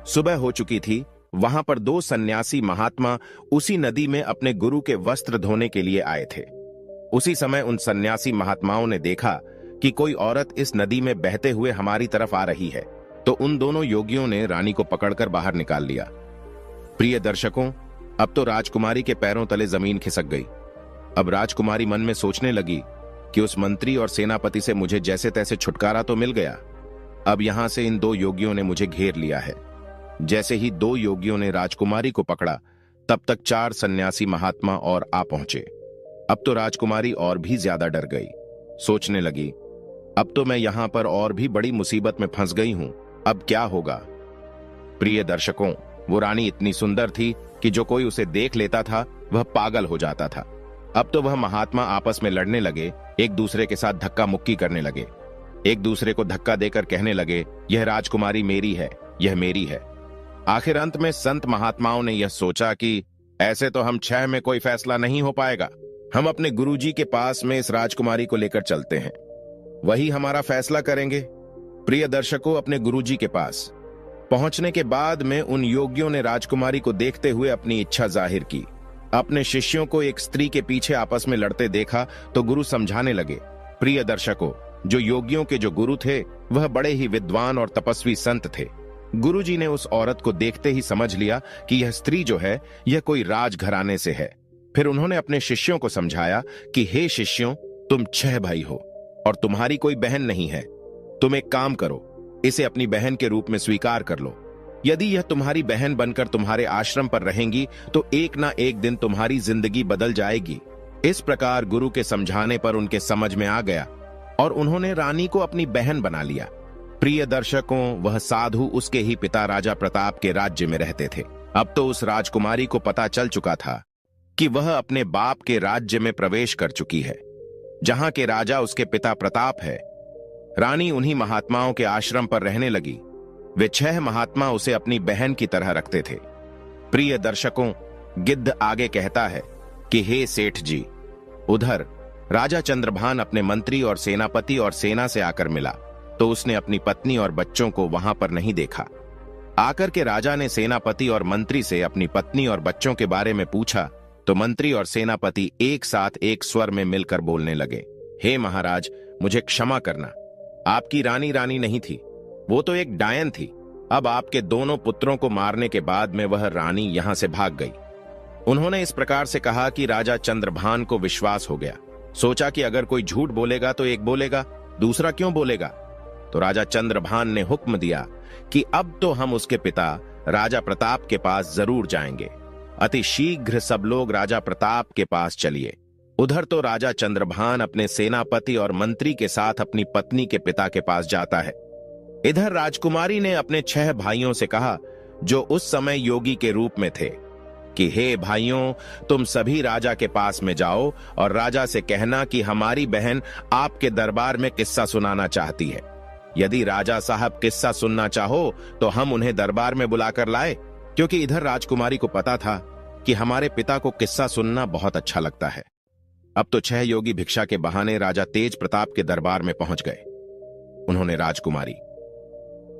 Speaker 1: सुबह हो चुकी थी। वहां पर दो सन्यासी महात्मा उसी नदी में अपने गुरु के वस्त्र धोने के लिए आए थे। उसी समय उन सन्यासी महात्माओं ने देखा कि कोई औरत इस नदी में बहते हुए हमारी तरफ आ रही है, तो उन दोनों योगियों ने रानी को पकड़कर बाहर निकाल लिया। प्रिय दर्शकों, अब तो राजकुमारी के पैरों तले जमीन खिसक गई। अब राजकुमारी मन में सोचने लगी कि उस मंत्री और सेनापति से मुझे जैसे तैसे छुटकारा तो मिल गया, अब यहां से इन दो योगियों ने मुझे घेर लिया है। जैसे ही दो योगियों ने राजकुमारी को पकड़ा, तब तक 4 सन्यासी महात्मा और आ पहुंचे। अब तो राजकुमारी और भी ज्यादा डर गई। सोचने लगी, अब तो मैं यहां पर और भी बड़ी मुसीबत में फंस गई हूं, अब क्या होगा। प्रिय दर्शकों, वो रानी इतनी सुंदर थी कि जो कोई उसे देख लेता था वह पागल हो जाता था। अब तो वह महात्मा आपस में लड़ने लगे, एक दूसरे के साथ धक्का मुक्की करने लगे, एक दूसरे को धक्का देकर कहने लगे, यह राजकुमारी मेरी है, यह मेरी है। आखिर अंत में संत महात्माओं ने यह सोचा कि ऐसे तो हम 6 में कोई फैसला नहीं हो पाएगा, हम अपने गुरुजी के पास में इस राजकुमारी को लेकर चलते हैं, वही हमारा फैसला करेंगे। प्रिय दर्शकों, अपने गुरुजी के पास पहुंचने के बाद में उन योगियों ने राजकुमारी को देखते हुए अपनी इच्छा जाहिर की। अपने शिष्यों को एक स्त्री के पीछे आपस में लड़ते देखा तो गुरु समझाने लगे। प्रिय दर्शकों, जो योगियों के जो गुरु थे वह बड़े ही विद्वान और तपस्वी संत थे। गुरुजी ने उस औरत को देखते ही समझ लिया कि यह स्त्री जो है यह कोई राजघराने से है। फिर उन्होंने अपने शिष्यों को समझाया कि हे शिष्यों, तुम 6 भाई हो और तुम्हारी कोई बहन नहीं है। तुम एक काम करो, इसे अपनी बहन के रूप में स्वीकार कर लो। यदि यह तुम्हारी बहन बनकर तुम्हारे आश्रम पर रहेंगी तो एक ना एक दिन तुम्हारी जिंदगी बदल जाएगी। इस प्रकार गुरु के समझाने पर उनके समझ में आ गया और उन्होंने रानी को अपनी बहन बना लिया। प्रिय दर्शकों, वह साधु उसके ही पिता राजा प्रताप के राज्य में रहते थे। अब तो उस राजकुमारी को पता चल चुका था कि वह अपने बाप के राज्य में प्रवेश कर चुकी है, जहां के राजा उसके पिता प्रताप है। रानी उन्हीं महात्माओं के आश्रम पर रहने लगी। वे 6 महात्मा उसे अपनी बहन की तरह रखते थे। प्रिय दर्शकों, गिद्ध आगे कहता है कि हे सेठ जी, उधर राजा चंद्रभान अपने मंत्री और सेनापति और सेना से आकर मिला तो उसने अपनी पत्नी और बच्चों को वहां पर नहीं देखा। आकर के राजा ने सेनापति और मंत्री से अपनी पत्नी और बच्चों के बारे में पूछा तो मंत्री और सेनापति एक साथ एक स्वर में मिलकर बोलने लगे, हे महाराज, मुझे क्षमा करना। आपकी रानी रानी नहीं थी, वो तो एक डायन थी। अब आपके दोनों पुत्रों को मारने के बाद में वह रानी यहां से भाग गई। उन्होंने इस प्रकार से कहा कि राजा चंद्रभान को विश्वास हो गया। सोचा कि अगर कोई झूठ बोलेगा तो एक बोलेगा, दूसरा क्यों बोलेगा। तो राजा चंद्रभान ने हुक्म दिया कि अब तो हम उसके पिता राजा प्रताप के पास जरूर जाएंगे। अति शीघ्र सब लोग राजा प्रताप के पास चलिए। उधर तो राजा चंद्रभान अपने सेनापति और मंत्री के साथ अपनी पत्नी के पिता के पास जाता है। इधर राजकुमारी ने अपने 6 भाइयों से कहा, जो उस समय योगी के रूप में थे, कि हे भाइयों, तुम सभी राजा के पास में जाओ और राजा से कहना कि हमारी बहन आपके दरबार में किस्सा सुनाना चाहती है। यदि राजा साहब किस्सा सुनना चाहो तो हम उन्हें दरबार में बुलाकर लाए, क्योंकि इधर राजकुमारी को पता था कि हमारे पिता को किस्सा सुनना बहुत अच्छा लगता है। अब तो 6 योगी भिक्षा के बहाने राजा तेज प्रताप के दरबार में पहुंच गए। उन्होंने राजकुमारी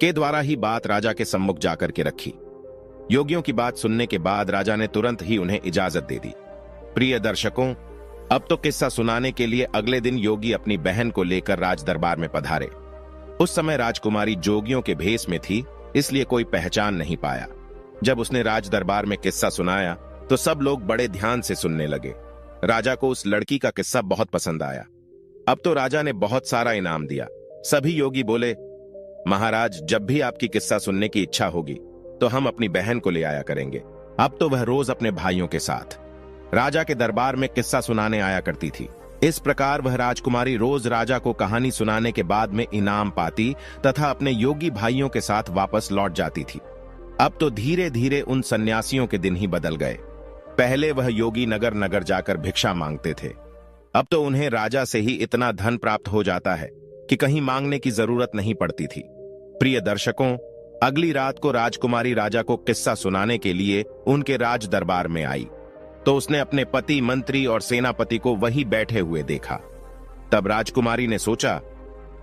Speaker 1: के द्वारा ही बात राजा के सम्मुख जाकर के रखी। योगियों की बात सुनने के बाद राजा ने तुरंत ही उन्हें इजाजत दे दी। प्रिय दर्शकों, अब तो किस्सा सुनाने के लिए अगले दिन योगी अपनी बहन को लेकर राज दरबार में पधारे। उस समय राजकुमारी जोगियों के भेष में थी, इसलिए कोई पहचान नहीं पाया। जब उसने राज दरबार में किस्सा सुनाया तो सब लोग बड़े ध्यान से सुनने लगे। राजा को उस लड़की का किस्सा बहुत पसंद आया। अब तो राजा ने बहुत सारा इनाम दिया। सभी योगी बोले, महाराज, जब भी आपकी किस्सा सुनने की इच्छा होगी तो हम अपनी बहन को ले आया करेंगे। अब तो वह रोज अपने भाइयों के साथ राजा के दरबार में किस्सा सुनाने आया करती थी। इस प्रकार वह राजकुमारी रोज राजा को कहानी सुनाने के बाद में इनाम पाती तथा अपने योगी भाइयों के साथ वापस लौट जाती थी। अब तो धीरे धीरे उन सन्यासियों के दिन ही बदल गए। पहले वह योगी नगर नगर जाकर भिक्षा मांगते थे, अब तो उन्हें राजा से ही इतना धन प्राप्त हो जाता है कि कहीं मांगने की जरूरत नहीं पड़ती थी। प्रिय दर्शकों, अगली रात को राजकुमारी राजा को किस्सा सुनाने के लिए उनके राज दरबार में आई तो उसने अपने पति, मंत्री और सेनापति को वहीं बैठे हुए देखा। तब राजकुमारी ने सोचा,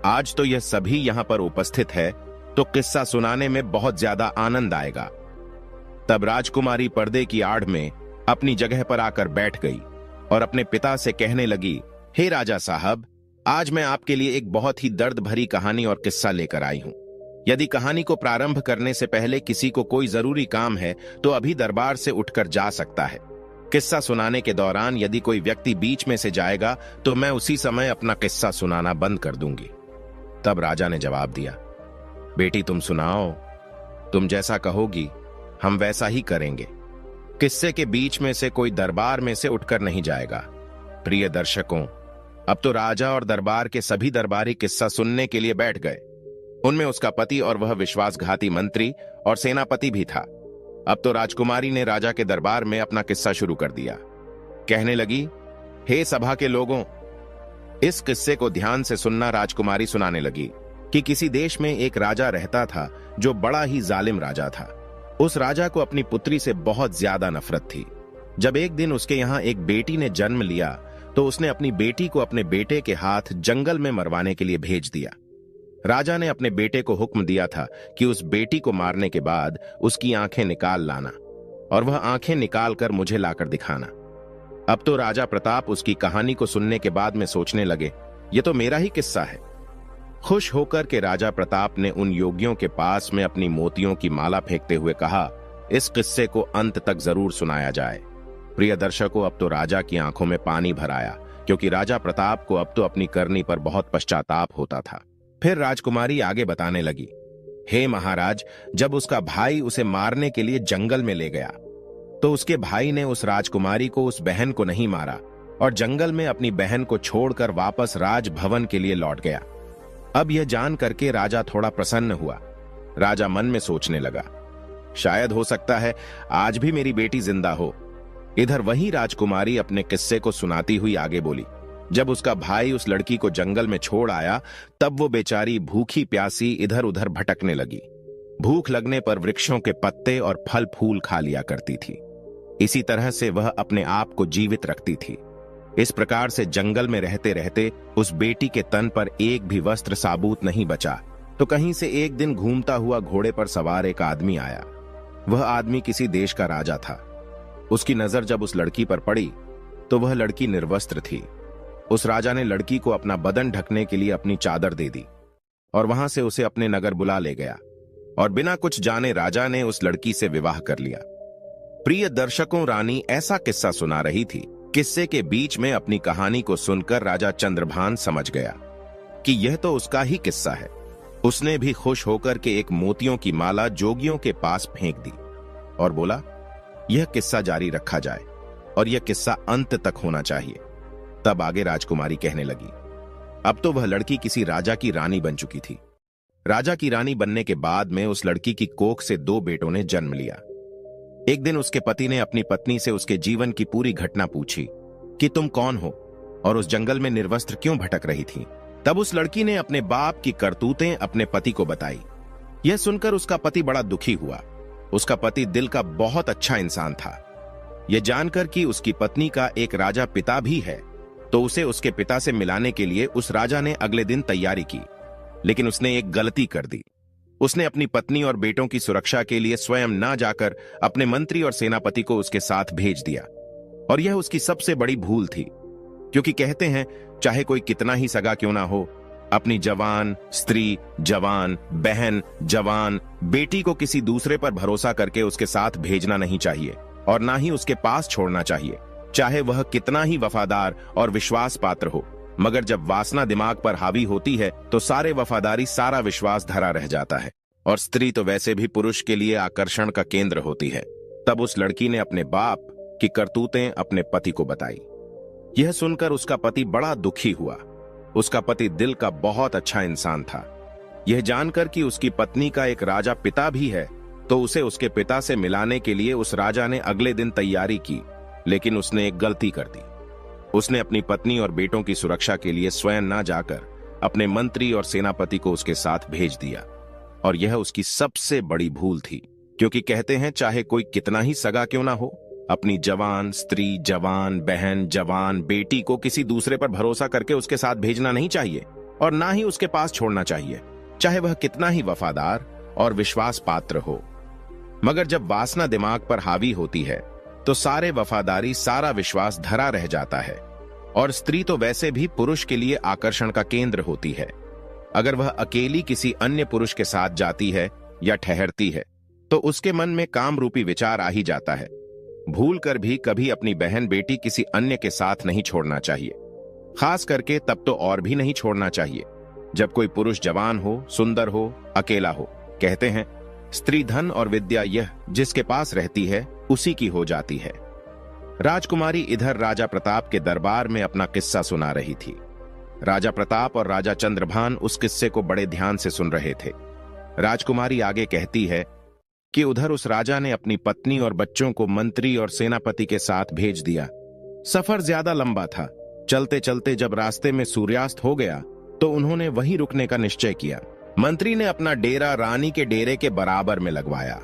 Speaker 1: आज तो यह सभी यहां पर उपस्थित है तो किस्सा सुनाने में बहुत ज्यादा आनंद आएगा। तब राजकुमारी पर्दे की आड़ में अपनी जगह पर आकर बैठ गई और अपने पिता से कहने लगी, हे राजा साहब, आज मैं आपके लिए एक बहुत ही दर्द भरी कहानी और किस्सा लेकर आई हूं। यदि कहानी को प्रारंभ करने से पहले किसी को कोई जरूरी काम है तो अभी दरबार से उठकर जा सकता है। किस्सा सुनाने के दौरान यदि कोई व्यक्ति बीच में से जाएगा तो मैं उसी समय अपना किस्सा सुनाना बंद कर दूंगी। तब राजा ने जवाब दिया, बेटी तुम सुनाओ, तुम जैसा कहोगी हम वैसा ही करेंगे। किस्से के बीच में से कोई दरबार में से उठकर नहीं जाएगा। प्रिय दर्शकों, अब तो राजा और दरबार के सभी दरबारी किस्सा सुनने के लिए बैठ गए। उनमें उसका पति और वह विश्वासघाती मंत्री और सेनापति भी था। अब तो राजकुमारी ने राजा के दरबार में अपना किस्सा शुरू कर दिया। कहने लगी, हे सभा के लोगों, इस किस्से को ध्यान से सुनना। राजकुमारी सुनाने लगी कि किसी देश में एक राजा रहता था जो बड़ा ही जालिम राजा था। उस राजा को अपनी पुत्री से बहुत ज्यादा नफरत थी। जब एक दिन उसके यहाँ एक बेटी ने जन्म लिया तो उसने अपनी बेटी को अपने बेटे के हाथ जंगल में मरवाने के लिए भेज दिया। राजा ने अपने बेटे को हुक्म दिया था कि उस बेटी को मारने के बाद उसकी आंखें निकाल लाना और वह आंखें निकालकर मुझे लाकर दिखाना। अब तो राजा प्रताप उसकी कहानी को सुनने के बाद में सोचने लगे, यह तो मेरा ही किस्सा है। खुश होकर के राजा प्रताप ने उन योगियों के पास में अपनी मोतियों की माला फेंकते हुए कहा, इस किस्से को अंत तक जरूर सुनाया जाए। प्रिय दर्शकों, अब तो राजा की आंखों में पानी भर आया, क्योंकि राजा प्रताप को अब तो अपनी करनी पर बहुत पश्चाताप होता था। फिर राजकुमारी आगे बताने लगी, हे महाराज, जब उसका भाई उसे मारने के लिए जंगल में ले गया तो उसके भाई ने उस राजकुमारी को, उस बहन को नहीं मारा और जंगल में अपनी बहन को छोड़कर वापस राजभवन के लिए लौट गया। अब यह जान करके राजा थोड़ा प्रसन्न हुआ। राजा मन में सोचने लगा, शायद हो सकता है आज भी मेरी बेटी जिंदा हो। इधर वही राजकुमारी अपने किस्से को सुनाती हुई आगे बोली, जब उसका भाई उस लड़की को जंगल में छोड़ आया तब वो बेचारी भूखी प्यासी इधर उधर भटकने लगी। भूख लगने पर वृक्षों के पत्ते और फल फूल खा लिया करती थी। इसी तरह से वह अपने आप को जीवित रखती थी। इस प्रकार से जंगल में रहते रहते उस बेटी के तन पर एक भी वस्त्र साबूत नहीं बचा तो कहीं से एक दिन घूमता हुआ घोड़े पर सवार एक आदमी आया। वह आदमी किसी देश का राजा था। उसकी नजर जब उस लड़की पर पड़ी तो वह लड़की निर्वस्त्र थी। उस राजा ने लड़की को अपना बदन ढकने के लिए अपनी चादर दे दी और वहां से उसे अपने नगर बुला ले गया और बिना कुछ जाने राजा ने उस लड़की से विवाह कर लिया। प्रिय दर्शकों, रानी ऐसा किस्सा सुना रही थी। किस्से के बीच में अपनी कहानी को सुनकर राजा चंद्रभान समझ गया कि यह तो उसका ही किस्सा है। उसने भी खुश होकर के एक मोतियों की माला जोगियों के पास फेंक दी और बोला, यह किस्सा जारी रखा जाए और यह किस्सा अंत तक होना चाहिए। तब आगे राजकुमारी कहने लगी, अब तो वह लड़की किसी राजा की रानी बन चुकी थी। राजा की रानी बनने के बाद में उस लड़की की कोख से 2 बेटों ने जन्म लिया। एक दिन उसके पति ने अपनी पत्नी से उसके जीवन की पूरी घटना पूछी कि तुम कौन हो और उस जंगल में निर्वस्त्र क्यों भटक रही थी। तब उस लड़की ने अपने बाप की करतूतें अपने पति को बताई। यह सुनकर उसका पति बड़ा दुखी हुआ। उसका पति दिल का बहुत अच्छा इंसान था। यह जानकर कि उसकी पत्नी का एक राजा पिता भी है, तो उसे उसके पिता से मिलाने के लिए उस राजा ने अगले दिन तैयारी की। लेकिन उसने एक गलती कर दी। उसने अपनी पत्नी और बेटों की सुरक्षा के लिए स्वयं ना जाकर अपने मंत्री और सेनापति को उसके साथ भेज दिया। और यह उसकी सबसे बड़ी भूल थी, क्योंकि कहते हैं चाहे कोई कितना ही सगा क्यों ना हो, अपनी जवान स्त्री, जवान बहन, जवान बेटी को किसी दूसरे पर भरोसा करके उसके साथ भेजना नहीं चाहिए और ना ही उसके पास छोड़ना चाहिए, चाहे वह कितना ही वफादार और विश्वास पात्र हो। मगर जब वासना दिमाग पर हावी होती है तो सारे वफादारी, सारा विश्वास धरा रह जाता है। और स्त्री तो वैसे भी पुरुष के लिए आकर्षण का केंद्र होती है। तब उस लड़की ने अपने बाप की करतूतें अपने पति को बताई। यह सुनकर उसका पति बड़ा दुखी हुआ। उसका पति दिल का बहुत अच्छा इंसान था। यह जानकर कि उसकी पत्नी का एक राजा पिता भी है, तो उसे उसके पिता से मिलाने के लिए उस राजा ने अगले दिन तैयारी की। लेकिन उसने एक गलती कर दी। उसने अपनी पत्नी और बेटों की सुरक्षा के लिए स्वयं ना जाकर अपने मंत्री और सेनापति को उसके साथ भेज दिया। और यह उसकी सबसे बड़ी भूल थी, क्योंकि कहते हैं चाहे कोई कितना ही सगा क्यों ना हो, अपनी जवान स्त्री, जवान बहन, जवान बेटी को किसी दूसरे पर भरोसा करके उसके साथ भेजना नहीं चाहिए और ना ही उसके पास छोड़ना चाहिए, चाहे वह कितना ही वफादार और विश्वास पात्र हो। मगर जब वासना दिमाग पर हावी होती है तो सारे वफादारी, सारा विश्वास धरा रह जाता है। और स्त्री तो वैसे भी पुरुष के लिए आकर्षण का केंद्र होती है। अगर वह अकेली किसी अन्य पुरुष के साथ जाती है या ठहरती है तो उसके मन में काम रूपी विचार आ ही जाता है। भूल कर भी कभी अपनी बहन बेटी किसी अन्य के साथ नहीं छोड़ना चाहिए। खास करके तब तो और भी नहीं छोड़ना चाहिए जब कोई पुरुष जवान हो, सुंदर हो, अकेला हो। कहते हैं स्त्री धन और विद्या यह जिसके पास रहती है उसी की हो जाती है। राजकुमारी इधर राजा प्रताप के दरबार में अपना किस्सा सुना रही थी। राजा प्रताप और राजा चंद्रभान उस किस्से को बड़े ध्यान से सुन रहे थे। राजकुमारी आगे कहती है कि उधर उस राजा ने अपनी पत्नी और बच्चों को मंत्री और सेनापति के साथ भेज दिया। सफर ज्यादा लंबा था। चलते चलते जब रास्ते में सूर्यास्त हो गया तो उन्होंने वहीं रुकने का निश्चय किया। मंत्री ने अपना डेरा रानी के डेरे के बराबर में लगवाया।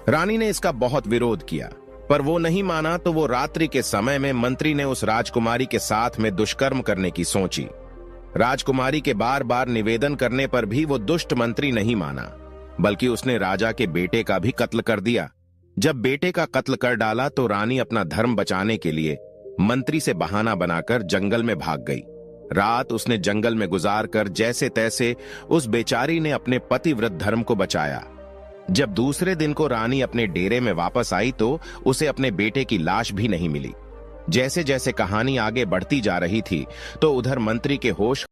Speaker 1: रानी ने इसका बहुत विरोध किया, पर वो नहीं माना, तो वो रात्रि के समय में मंत्री ने उस राजकुमारी के साथ में दुष्कर्म करने की सोची। राजकुमारी के बार बार निवेदन करने पर भी वो दुष्ट मंत्री नहीं माना, बल्कि उसने राजा के बेटे का भी कत्ल कर दिया। जब बेटे का कत्ल कर डाला तो रानी अपना धर्म बचाने के लिए मंत्री से बहाना बनाकर जंगल में भाग गई। रात उसने जंगल में गुजार कर जैसे तैसे उस बेचारी ने अपने पतिव्रत धर्म को बचाया। जब दूसरे दिन को रानी अपने डेरे में वापस आई तो उसे अपने बेटे की लाश भी नहीं मिली। जैसे जैसे कहानी आगे बढ़ती जा रही थी तो उधर मंत्री के होश